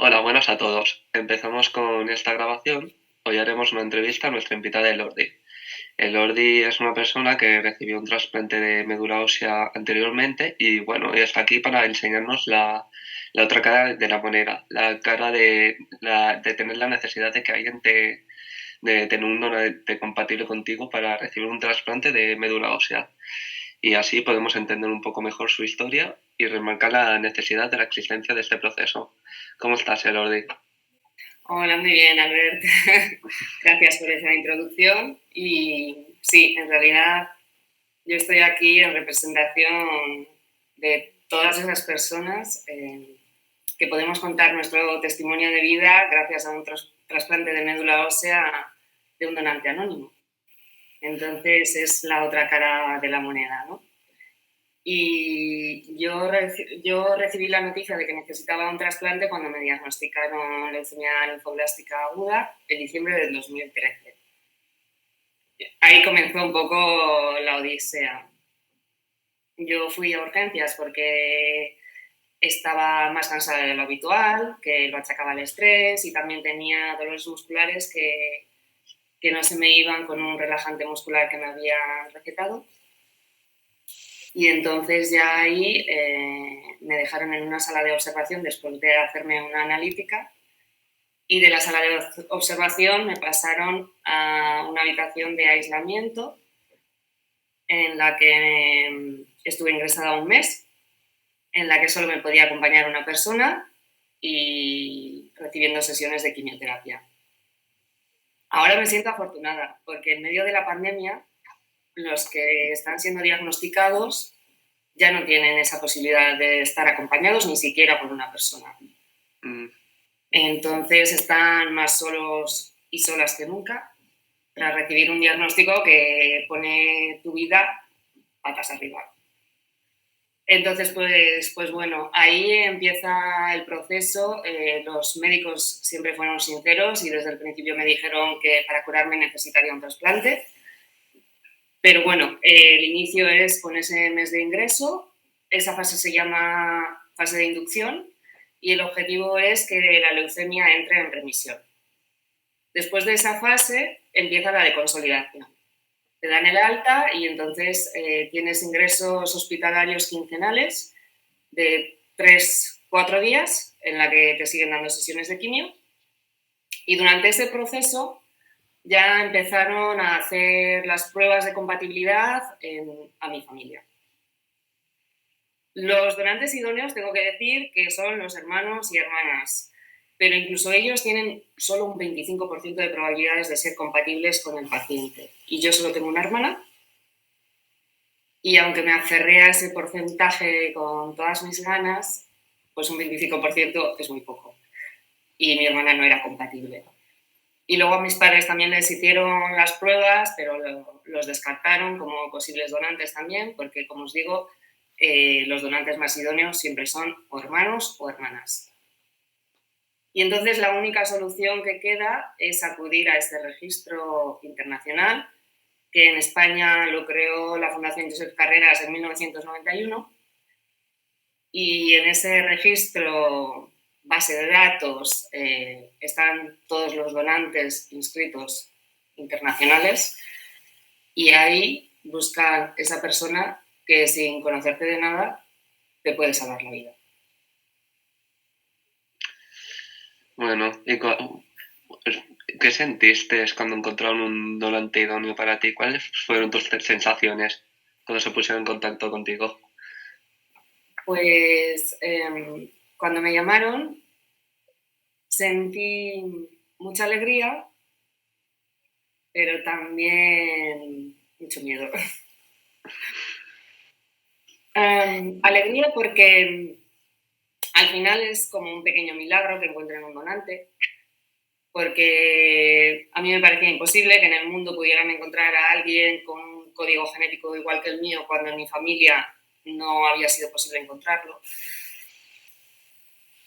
Hola, buenas a todos. Empezamos con esta grabación. Hoy haremos una entrevista a nuestra invitada Elordi. Elordi es una persona que recibió un trasplante de médula ósea anteriormente y bueno, y está aquí para enseñarnos la otra cara de la moneda, la cara de tener la necesidad de que alguien de tener un donante compatible contigo para recibir un trasplante de médula ósea. Y así podemos entender un poco mejor su historia y remarcar la necesidad de la existencia de este proceso. ¿Cómo estás, Elordi? Hola, muy bien, Albert. Gracias por esa introducción. Y sí, en realidad yo estoy aquí en representación de todas esas personas que podemos contar nuestro testimonio de vida gracias a un trasplante de médula ósea de un donante anónimo. Entonces es la otra cara de la moneda, ¿no? Y yo recibí la noticia de que necesitaba un trasplante cuando me diagnosticaron leucemia linfoblástica aguda en diciembre del 2013. Ahí comenzó un poco la odisea. Yo fui a urgencias porque estaba más cansada de lo habitual, que lo achacaba al estrés y también tenía dolores musculares que no se me iban con un relajante muscular que me había recetado. Y entonces ya ahí me dejaron en una sala de observación después de hacerme una analítica y de la sala de observación me pasaron a una habitación de aislamiento en la que estuve ingresada un mes, en la que solo me podía acompañar una persona y recibiendo sesiones de quimioterapia. Ahora me siento afortunada porque en medio de la pandemia los que están siendo diagnosticados ya no tienen esa posibilidad de estar acompañados ni siquiera por una persona. Mm. Entonces están más solos y solas que nunca tras recibir un diagnóstico que pone tu vida patas arriba. Entonces, pues bueno, ahí empieza el proceso. Los médicos siempre fueron sinceros y desde el principio me dijeron que para curarme necesitaría un trasplante. Pero bueno, el inicio es con ese mes de ingreso. Esa fase se llama fase de inducción y el objetivo es que la leucemia entre en remisión. Después de esa fase empieza la de consolidación. Te dan el alta y entonces tienes ingresos hospitalarios quincenales de 3-4 días en la que te siguen dando sesiones de quimio. Y durante ese proceso ya empezaron a hacer las pruebas de compatibilidad a mi familia. Los donantes idóneos tengo que decir que son los hermanos y hermanas, pero incluso ellos tienen solo un 25% de probabilidades de ser compatibles con el paciente. Y yo solo tengo una hermana y aunque me aferré a ese porcentaje con todas mis ganas, pues un 25% es muy poco. Y mi hermana no era compatible. Y luego a mis padres también les hicieron las pruebas, pero los descartaron como posibles donantes también, porque como os digo, los donantes más idóneos siempre son o hermanos o hermanas. Y entonces la única solución que queda es acudir a este registro internacional, que en España lo creó la Fundación Josep Carreras en 1991, y en ese registro base de datos están todos los donantes inscritos internacionales y ahí buscan esa persona que sin conocerte de nada te puede salvar la vida. Bueno, ¿qué sentiste cuando encontraron un donante idóneo para ti? ¿Cuáles fueron tus sensaciones cuando se pusieron en contacto contigo? Pues cuando me llamaron sentí mucha alegría, pero también mucho miedo. Alegría porque al final es como un pequeño milagro que encuentren un donante, porque a mí me parecía imposible que en el mundo pudieran encontrar a alguien con un código genético igual que el mío cuando en mi familia no había sido posible encontrarlo.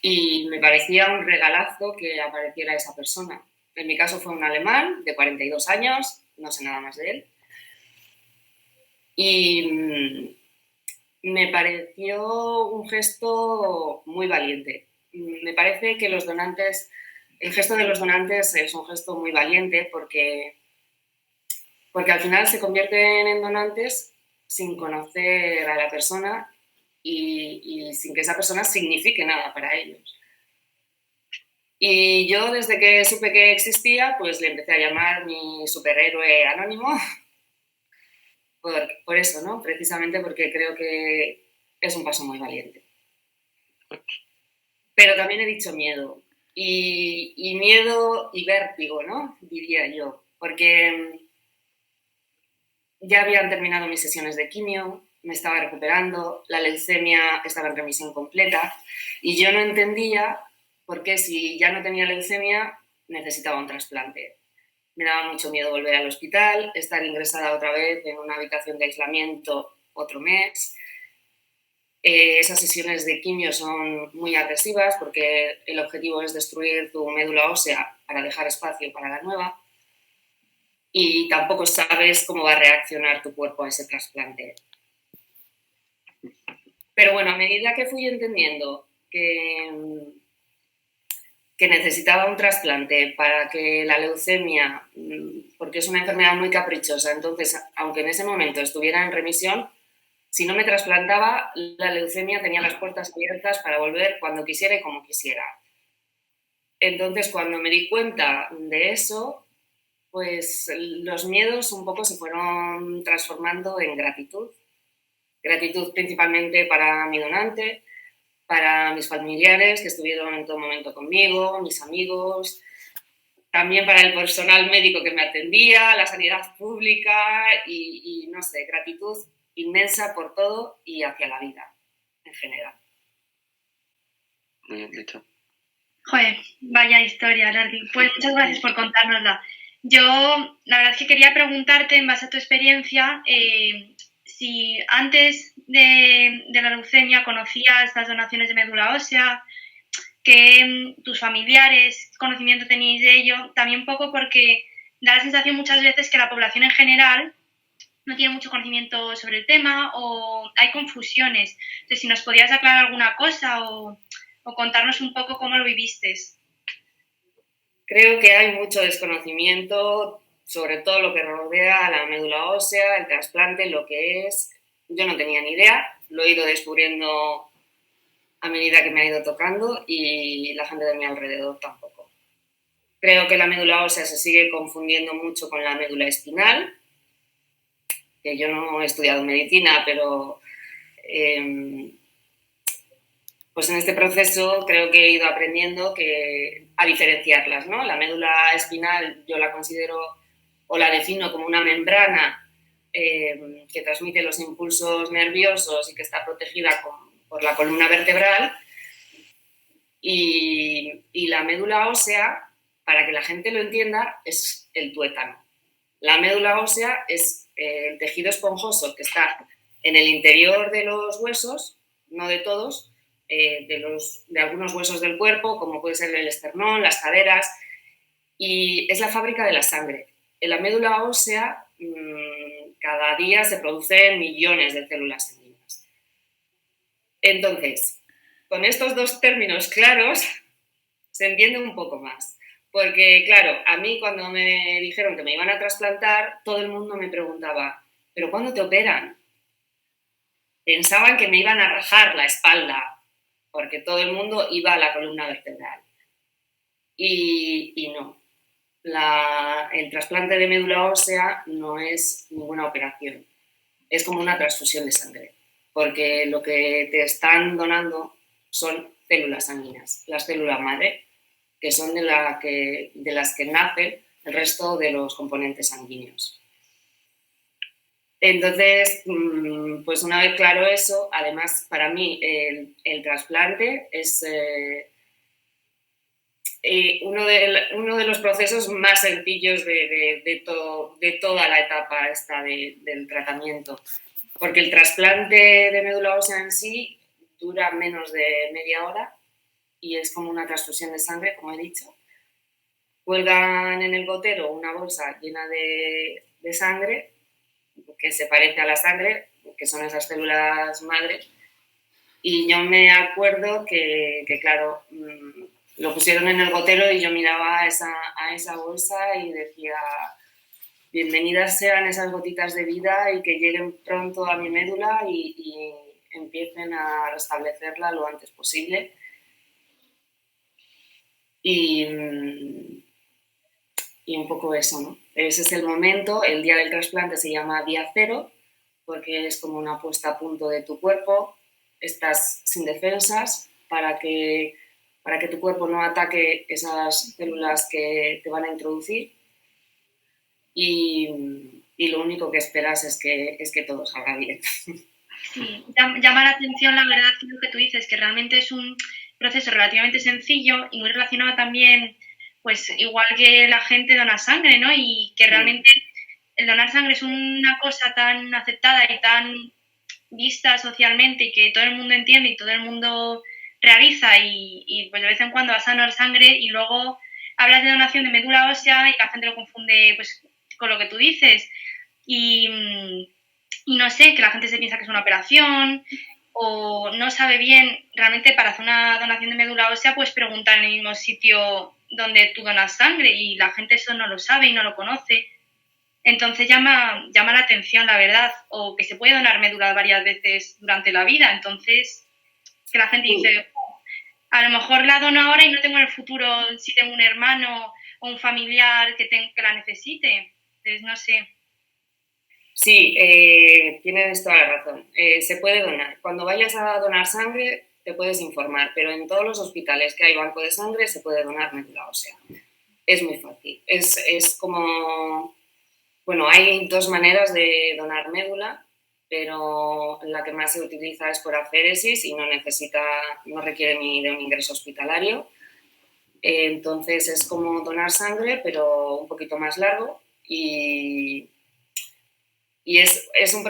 Y me parecía un regalazo que apareciera esa persona. En mi caso fue un alemán de 42 años, no sé nada más de él. Y me pareció un gesto muy valiente, me parece que los donantes, el gesto de los donantes es un gesto muy valiente porque al final se convierten en donantes sin conocer a la persona y sin que esa persona signifique nada para ellos. Y yo, desde que supe que existía, pues le empecé a llamar mi superhéroe anónimo, por eso, ¿no? Precisamente porque creo que es un paso muy valiente. Pero también he dicho miedo. Y miedo y vértigo, ¿no? Diría yo. Porque ya habían terminado mis sesiones de quimio, me estaba recuperando, la leucemia estaba en remisión completa y yo no entendía por qué, si ya no tenía leucemia, necesitaba un trasplante. Me daba mucho miedo volver al hospital, estar ingresada otra vez en una habitación de aislamiento otro mes. Esas sesiones de quimio son muy agresivas porque el objetivo es destruir tu médula ósea para dejar espacio para la nueva y tampoco sabes cómo va a reaccionar tu cuerpo a ese trasplante. Pero bueno, a medida que fui entendiendo que necesitaba un trasplante para que la leucemia, porque es una enfermedad muy caprichosa, entonces, aunque en ese momento estuviera en remisión, si no me trasplantaba, la leucemia tenía las puertas abiertas para volver cuando quisiera y como quisiera. Entonces, cuando me di cuenta de eso, pues los miedos un poco se fueron transformando en gratitud. Gratitud principalmente para mi donante, para mis familiares que estuvieron en todo momento conmigo, mis amigos, también para el personal médico que me atendía, la sanidad pública y no sé, gratitud inmensa por todo y hacia la vida en general. Muy bien dicho. Joder, vaya historia, Lordi. Pues muchas gracias por contárnosla. Yo, la verdad es que quería preguntarte, en base a tu experiencia, si antes de la leucemia conocías las donaciones de médula ósea, que tus familiares, ¿qué conocimiento teníais de ello? También un poco porque da la sensación muchas veces que la población en general no tiene mucho conocimiento sobre el tema o hay confusiones. Entonces, si nos podías aclarar alguna cosa o contarnos un poco cómo lo viviste. Creo que hay mucho desconocimiento sobre todo lo que rodea a la médula ósea, el trasplante, lo que es. Yo no tenía ni idea, lo he ido descubriendo a medida que me ha ido tocando y la gente de mi alrededor tampoco. Creo que la médula ósea se sigue confundiendo mucho con la médula espinal, que yo no he estudiado medicina, pero pues en este proceso creo que he ido aprendiendo a diferenciarlas, ¿no? La médula espinal yo la considero o la defino como una membrana que transmite los impulsos nerviosos y que está protegida por la columna vertebral. Y la médula ósea, para que la gente lo entienda, es el tuétano. La médula ósea es el tejido esponjoso que está en el interior de los huesos, no de todos, de algunos huesos del cuerpo, como puede ser el esternón, las caderas, y es la fábrica de la sangre. En la médula ósea, cada día se producen millones de células sanguíneas. Entonces, con estos dos términos claros, se entiende un poco más. Porque, claro, a mí cuando me dijeron que me iban a trasplantar, todo el mundo me preguntaba, ¿pero cuándo te operan? Pensaban que me iban a rajar la espalda, porque todo el mundo iba a la columna vertebral. Y no. El trasplante de médula ósea no es ninguna operación. Es como una transfusión de sangre, porque lo que te están donando son células sanguíneas, las células madre, que son de las que nacen el resto de los componentes sanguíneos. Entonces, pues una vez claro eso, además para mí el trasplante es uno de los procesos más sencillos de toda la etapa esta del tratamiento, porque el trasplante de médula ósea en sí dura menos de media hora y es como una transfusión de sangre, como he dicho. Cuelgan en el gotero una bolsa llena de sangre, que se parece a la sangre, que son esas células madre, Y yo me acuerdo que claro, lo pusieron en el gotero y yo miraba a esa bolsa y decía, bienvenidas sean esas gotitas de vida y que lleguen pronto a mi médula y empiecen a restablecerla lo antes posible. Y un poco eso, ¿no? Ese es el momento, el día del trasplante se llama día cero, porque es como una puesta a punto de tu cuerpo, estás sin defensas para que tu cuerpo no ataque esas células que te van a introducir y lo único que esperas es que todo salga bien. Sí, llama la atención la verdad lo que tú dices, que realmente es un proceso relativamente sencillo y muy relacionado también, pues igual que la gente dona sangre, ¿no? Y que realmente el donar sangre es una cosa tan aceptada y tan vista socialmente y que todo el mundo entiende y todo el mundo realiza y pues de vez en cuando vas a donar sangre y luego hablas de donación de médula ósea y la gente lo confunde pues con lo que tú dices y no sé, que la gente se piensa que es una operación o no sabe bien, realmente para hacer una donación de médula ósea pues preguntar en el mismo sitio donde tú donas sangre y la gente eso no lo sabe y no lo conoce. Entonces llama la atención, la verdad, o que se puede donar médula varias veces durante la vida. Entonces, que la gente dice, a lo mejor la dono ahora y no tengo en el futuro si tengo un hermano o un familiar que la necesite. Entonces, no sé. Sí, tienes toda la razón. Se puede donar. Cuando vayas a donar sangre, te puedes informar, pero en todos los hospitales que hay banco de sangre se puede donar médula ósea. Es muy fácil. Es como, bueno, hay dos maneras de donar médula, pero la que más se utiliza es por aféresis y no requiere ni de un ingreso hospitalario. Entonces es como donar sangre, pero un poquito más largo y es un...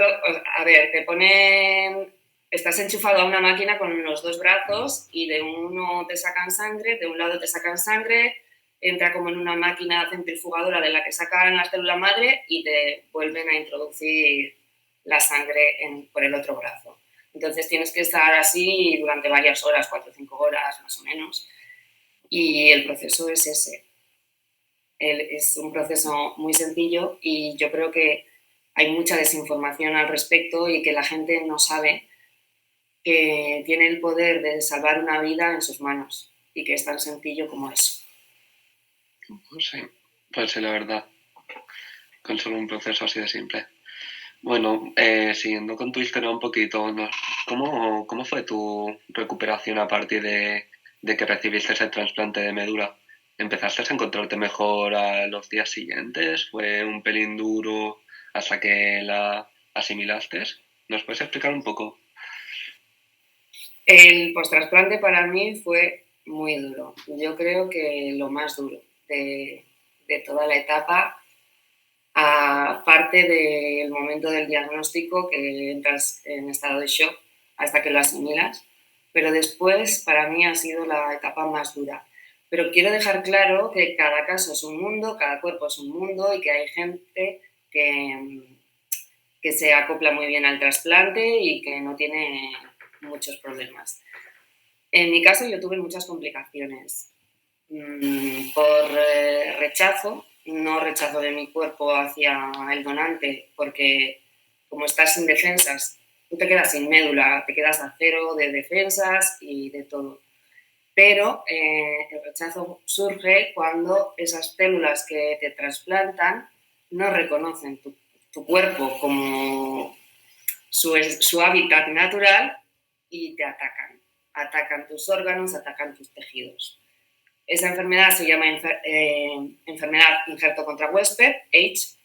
A ver, te ponen... Estás enchufado a una máquina con los dos brazos y de uno te sacan sangre, de un lado te sacan sangre, entra como en una máquina centrifugadora de la que sacan la célula madre y te vuelven a introducir la sangre por el otro brazo. Entonces tienes que estar así durante varias horas, 4 o 5 horas más o menos. Y el proceso es ese. Es un proceso muy sencillo y yo creo que hay mucha desinformación al respecto y que la gente no sabe que tiene el poder de salvar una vida en sus manos y que es tan sencillo como eso. Sí, pues sí, la verdad, con solo un proceso así de simple. Bueno, siguiendo con tu historia un poquito, ¿no? ¿Cómo fue tu recuperación a partir de que recibiste ese trasplante de médula? ¿Empezaste a encontrarte mejor a los días siguientes? ¿Fue un pelín duro hasta que la asimilaste? ¿Nos puedes explicar un poco? El postrasplante para mí fue muy duro. Yo creo que lo más duro de toda la etapa, aparte del momento del diagnóstico, que entras en estado de shock hasta que lo asimilas, pero después para mí ha sido la etapa más dura. Pero quiero dejar claro que cada caso es un mundo, cada cuerpo es un mundo y que hay gente que se acopla muy bien al trasplante y que no tiene muchos problemas. En mi caso yo tuve muchas complicaciones por rechazo, no rechazo de mi cuerpo hacia el donante, porque como estás sin defensas, tú te quedas sin médula, te quedas a cero de defensas y de todo. Pero el rechazo surge cuando esas células que te trasplantan no reconocen tu cuerpo como su hábitat natural y te atacan. Atacan tus órganos, atacan tus tejidos. Esa enfermedad se llama enfermedad injerto contra huésped, H.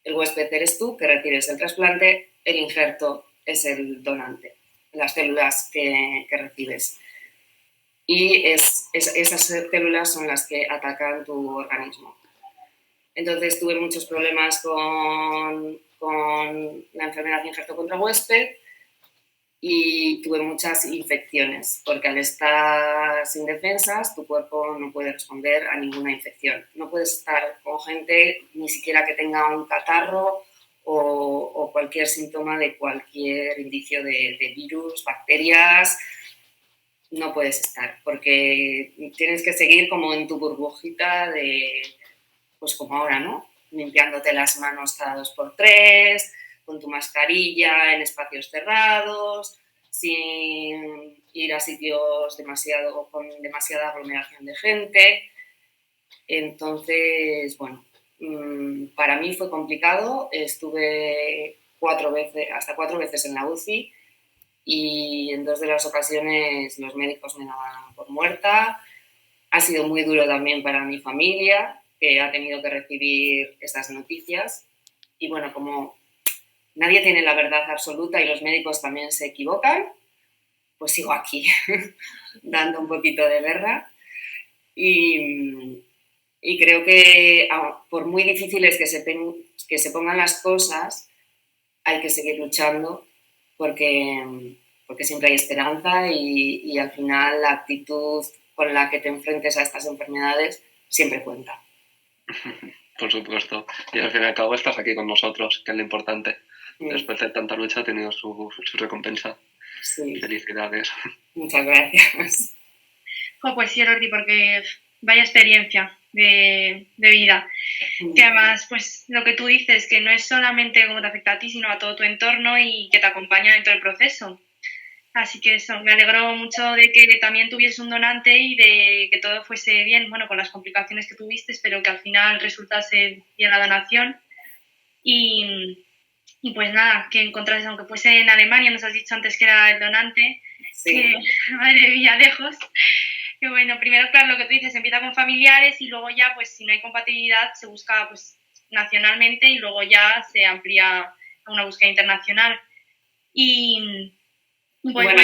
El huésped eres tú, que recibes el trasplante, el injerto es el donante, las células que recibes. Y esas células son las que atacan tu organismo. Entonces tuve muchos problemas con la enfermedad injerto contra huésped y tuve muchas infecciones, porque al estar sin defensas, tu cuerpo no puede responder a ninguna infección. No puedes estar con gente ni siquiera que tenga un catarro o cualquier síntoma de cualquier indicio de virus, bacterias no puedes estar, porque tienes que seguir como en tu burbujita de, pues como ahora, ¿no? Limpiándote las manos cada 2 por 3, con tu mascarilla en espacios cerrados, sin ir a sitios con demasiada aglomeración de gente. Entonces, bueno, para mí fue complicado. Estuve hasta 4 veces en la UCI y en 2 de las ocasiones los médicos me daban por muerta. Ha sido muy duro también para mi familia, que ha tenido que recibir estas noticias. Y bueno, como nadie tiene la verdad absoluta y los médicos también se equivocan, pues sigo aquí dando un poquito de guerra. Y creo que por muy difíciles que se pongan las cosas, hay que seguir luchando porque siempre hay esperanza y al final la actitud con la que te enfrentes a estas enfermedades siempre cuenta. Por supuesto. Y al fin y al cabo estás aquí con nosotros, que es lo importante. Después de tanta lucha ha tenido su recompensa. Sí. Felicidades. Muchas gracias. Pues sí, Lordi, porque vaya experiencia de vida. Que además, pues lo que tú dices, que no es solamente cómo te afecta a ti, sino a todo tu entorno y que te acompaña en todo el proceso. Así que eso, me alegro mucho de que también tuviese un donante y de que todo fuese bien, bueno, con las complicaciones que tuviste, pero que al final resultase bien la donación. Y pues nada, que encontrases, aunque fuese en Alemania, nos has dicho antes que era el donante, sí. Que madre mía, lejos. Que bueno, primero, claro, lo que tú dices, empieza con familiares y luego ya, pues si no hay compatibilidad, se busca pues nacionalmente y luego ya se amplía a una búsqueda internacional. Y pues bueno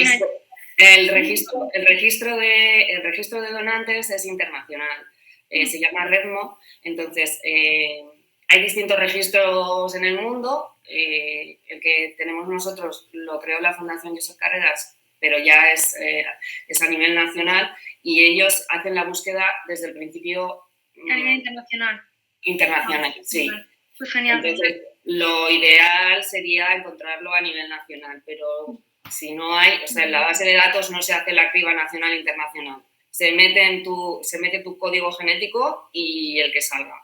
el registro de donantes es internacional. Se llama REDMO. Entonces, hay distintos registros en el mundo. El que tenemos nosotros lo creó la Fundación Josep Carreras, pero ya es a nivel nacional y ellos hacen la búsqueda desde el principio. A nivel internacional. Internacional, sí. Pues genial. Entonces, lo ideal sería encontrarlo a nivel nacional, pero si no hay, o sea, en la base de datos no se hace la criba nacional e internacional. Se mete tu código genético y el que salga.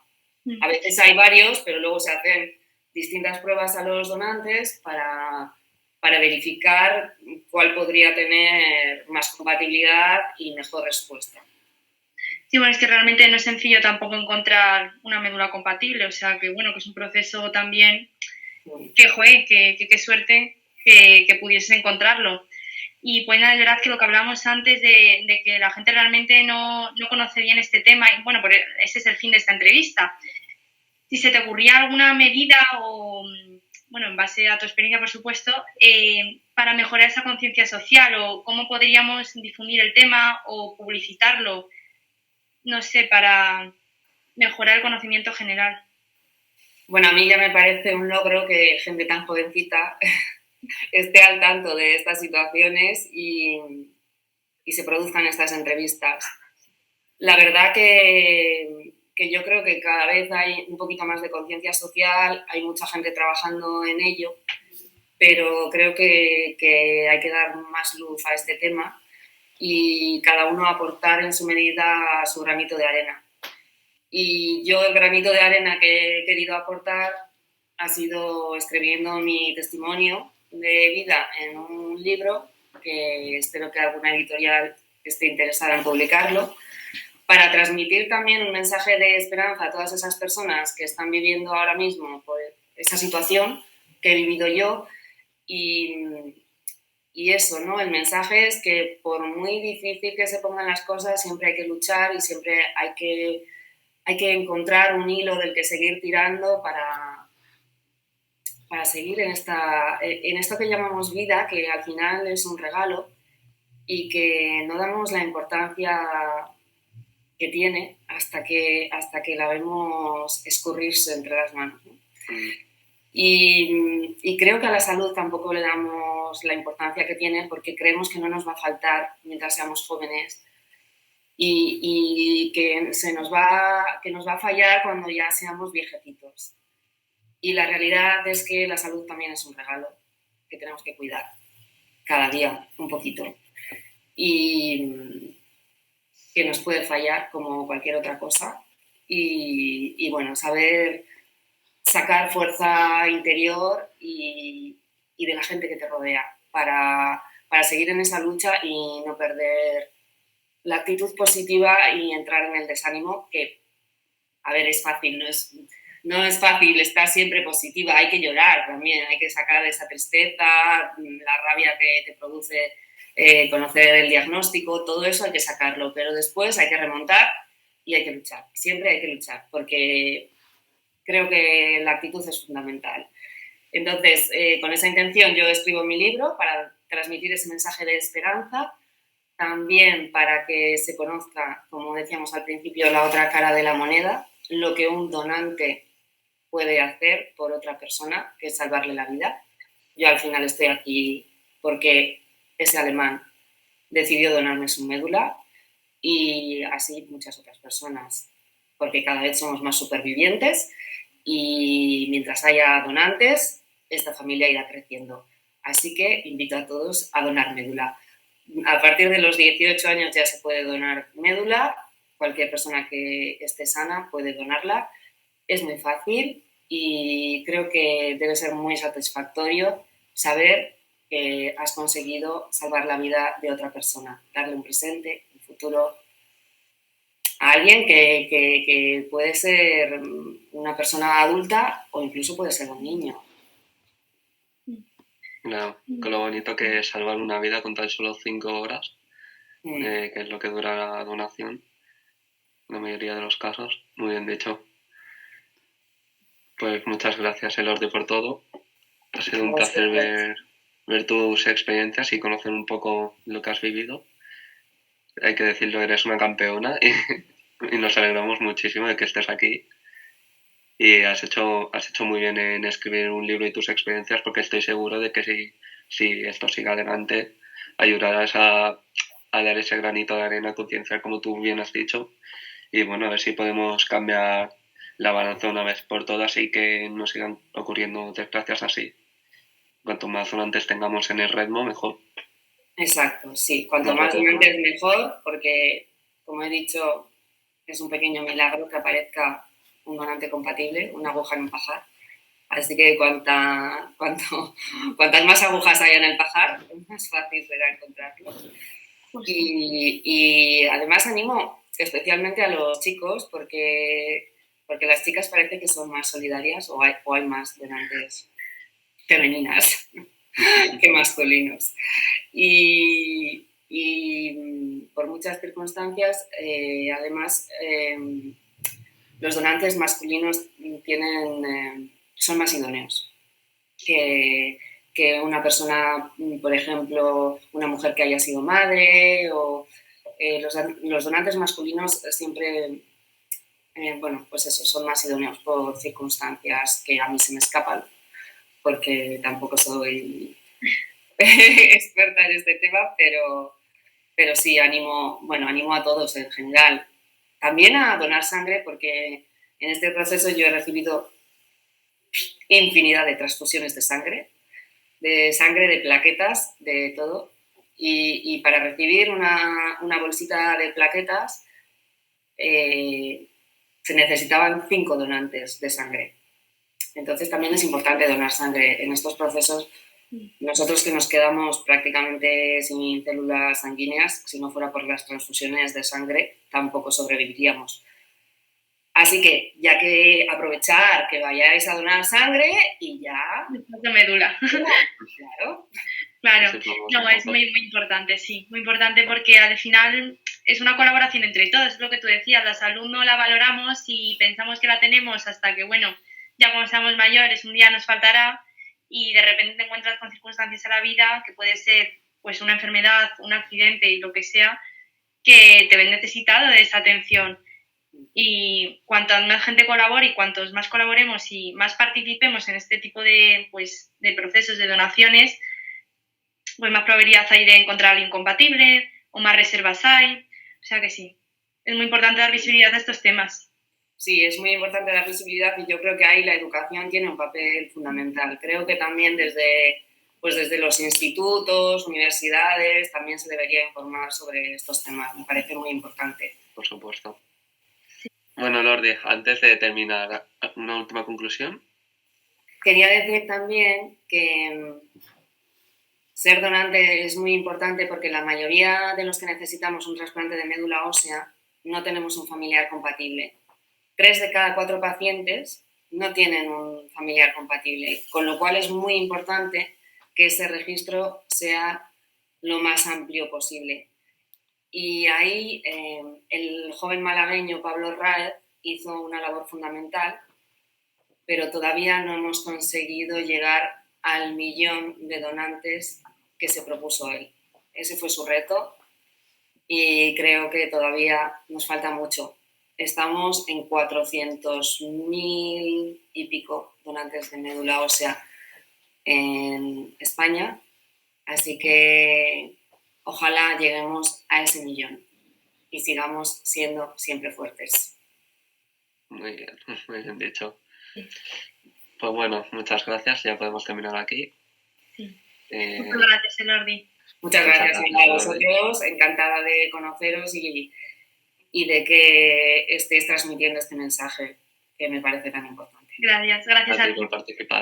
A veces hay varios, pero luego se hacen distintas pruebas a los donantes para verificar cuál podría tener más compatibilidad y mejor respuesta. Sí, bueno, es que realmente no es sencillo tampoco encontrar una médula compatible, o sea que bueno, que es un proceso también que, joder, qué suerte que pudiese encontrarlo. Y pues nada, es verdad que lo que hablamos antes de que la gente realmente no conoce bien este tema, y bueno, pues ese es el fin de esta entrevista. Si se te ocurría alguna medida o, bueno, en base a tu experiencia, por supuesto, para mejorar esa conciencia social o cómo podríamos difundir el tema o publicitarlo, no sé, para mejorar el conocimiento general. Bueno, a mí ya me parece un logro que gente tan jovencita esté al tanto de estas situaciones y se produzcan estas entrevistas. La verdad que yo creo que cada vez hay un poquito más de conciencia social, hay mucha gente trabajando en ello, pero creo que hay que dar más luz a este tema y cada uno aportar en su medida su granito de arena. Y yo el granito de arena que he querido aportar ha sido escribiendo mi testimonio de vida en un libro que espero que alguna editorial esté interesada en publicarlo, para transmitir también un mensaje de esperanza a todas esas personas que están viviendo ahora mismo por esa situación que he vivido yo. Y eso, ¿no? El mensaje es que por muy difícil que se pongan las cosas, siempre hay que luchar y siempre hay que encontrar un hilo del que seguir tirando para seguir en esto que llamamos vida, que al final es un regalo y que no damos la importancia que tiene hasta que la vemos escurrirse entre las manos, ¿no? Y creo que a la salud tampoco le damos la importancia que tiene porque creemos que no nos va a faltar mientras seamos jóvenes y que nos va a fallar cuando ya seamos viejecitos. Y la realidad es que la salud también es un regalo que tenemos que cuidar cada día un poquito. y que nos puede fallar como cualquier otra cosa. Y bueno, saber sacar fuerza interior y de la gente que te rodea para seguir en esa lucha y no perder la actitud positiva y entrar en el desánimo, que, a ver, es fácil, no es fácil estar siempre positiva, hay que llorar también, hay que sacar esa tristeza, la rabia que te produce conocer el diagnóstico, todo eso hay que sacarlo, pero después hay que remontar y hay que luchar, siempre hay que luchar, porque creo que la actitud es fundamental. Entonces, con esa intención yo escribo mi libro para transmitir ese mensaje de esperanza, también para que se conozca, como decíamos al principio, la otra cara de la moneda, lo que un donante puede hacer por otra persona, que es salvarle la vida. Yo al final estoy aquí porque ese alemán decidió donarme su médula y así muchas otras personas, porque cada vez somos más supervivientes y mientras haya donantes, esta familia irá creciendo. Así que invito a todos a donar médula. A partir de los 18 años ya se puede donar médula, cualquier persona que esté sana puede donarla, es muy fácil y creo que debe ser muy satisfactorio saber que has conseguido salvar la vida de otra persona, darle un presente, un futuro a alguien que puede ser una persona adulta o incluso puede ser un niño. No, con lo bonito que es salvar una vida con tan solo 5 horas, que es lo que dura la donación, en la mayoría de los casos. Muy bien dicho. Pues muchas gracias, Elordi, por todo. Ha sido un placer ver tus experiencias y conocer un poco lo que has vivido. Hay que decirlo, eres una campeona y nos alegramos muchísimo de que estés aquí. Y has hecho muy bien en escribir un libro y tus experiencias, porque estoy seguro de que si esto sigue adelante, ayudarás a dar ese granito de arena, a concienciar, como tú bien has dicho. Y bueno, a ver si podemos cambiar la balanza una vez por todas y que no sigan ocurriendo desgracias así. Cuanto más donantes tengamos en el ritmo, mejor. Exacto, sí. Cuanto más donantes mejor, porque, como he dicho, es un pequeño milagro que aparezca un donante compatible, una aguja en un pajar. Así que cuantas más agujas haya en el pajar, más fácil será encontrarlo. Y además animo especialmente a los chicos porque las chicas parece que son más solidarias o hay más donantes femeninas que masculinos. Y por muchas circunstancias, además, los donantes masculinos son más idóneos que una persona, por ejemplo, una mujer que haya sido madre o los donantes masculinos siempre, bueno, pues eso, son más idóneos por circunstancias que a mí se me escapan, porque tampoco soy experta en este tema, pero sí animo a todos en general. También a donar sangre, porque en este proceso yo he recibido infinidad de transfusiones de sangre, de plaquetas, de todo. Y para recibir una bolsita de plaquetas se necesitaban 5 donantes de sangre. Entonces también es importante donar sangre en estos procesos. Nosotros que nos quedamos prácticamente sin células sanguíneas, si no fuera por las transfusiones de sangre, tampoco sobreviviríamos. Así que ya que aprovechar que vayáis a donar sangre y ya... De médula. Claro. Claro, no, es muy, muy importante, sí, muy importante porque al final es una colaboración entre todos, es lo que tú decías, la salud no la valoramos y pensamos que la tenemos hasta que, bueno, ya cuando seamos mayores un día nos faltará y de repente te encuentras con circunstancias a la vida que puede ser pues una enfermedad, un accidente y lo que sea, que te ven necesitado de esa atención. Y cuanto más gente colabore y cuantos más colaboremos y más participemos en este tipo de, pues, de procesos de donaciones, pues más probabilidad hay de encontrar a alguien compatible o más reservas hay. O sea que sí, es muy importante dar visibilidad a estos temas. Sí, es muy importante dar visibilidad y yo creo que ahí la educación tiene un papel fundamental. Creo que también desde pues desde los institutos, universidades, también se debería informar sobre estos temas. Me parece muy importante. Por supuesto. Bueno, Lordi, antes de terminar, ¿una última conclusión? Quería decir también que ser donante es muy importante porque la mayoría de los que necesitamos un trasplante de médula ósea no tenemos un familiar compatible. 3 de cada 4 pacientes no tienen un familiar compatible, con lo cual es muy importante que ese registro sea lo más amplio posible. Y ahí el joven malagueño Pablo Raez hizo una labor fundamental, pero todavía no hemos conseguido llegar al 1.000.000 de donantes que se propuso él. Ese fue su reto y creo que todavía nos falta mucho. Estamos en 400.000 y pico donantes de médula ósea en España, así que ojalá lleguemos a ese 1.000.000 y sigamos siendo siempre fuertes. Muy bien dicho. Pues bueno, muchas gracias, ya podemos terminar aquí. Sí. Muchas gracias, Elordi. Muchas gracias a vosotros, encantada de conoceros y de que estéis transmitiendo este mensaje que me parece tan importante. Gracias a ti por participar.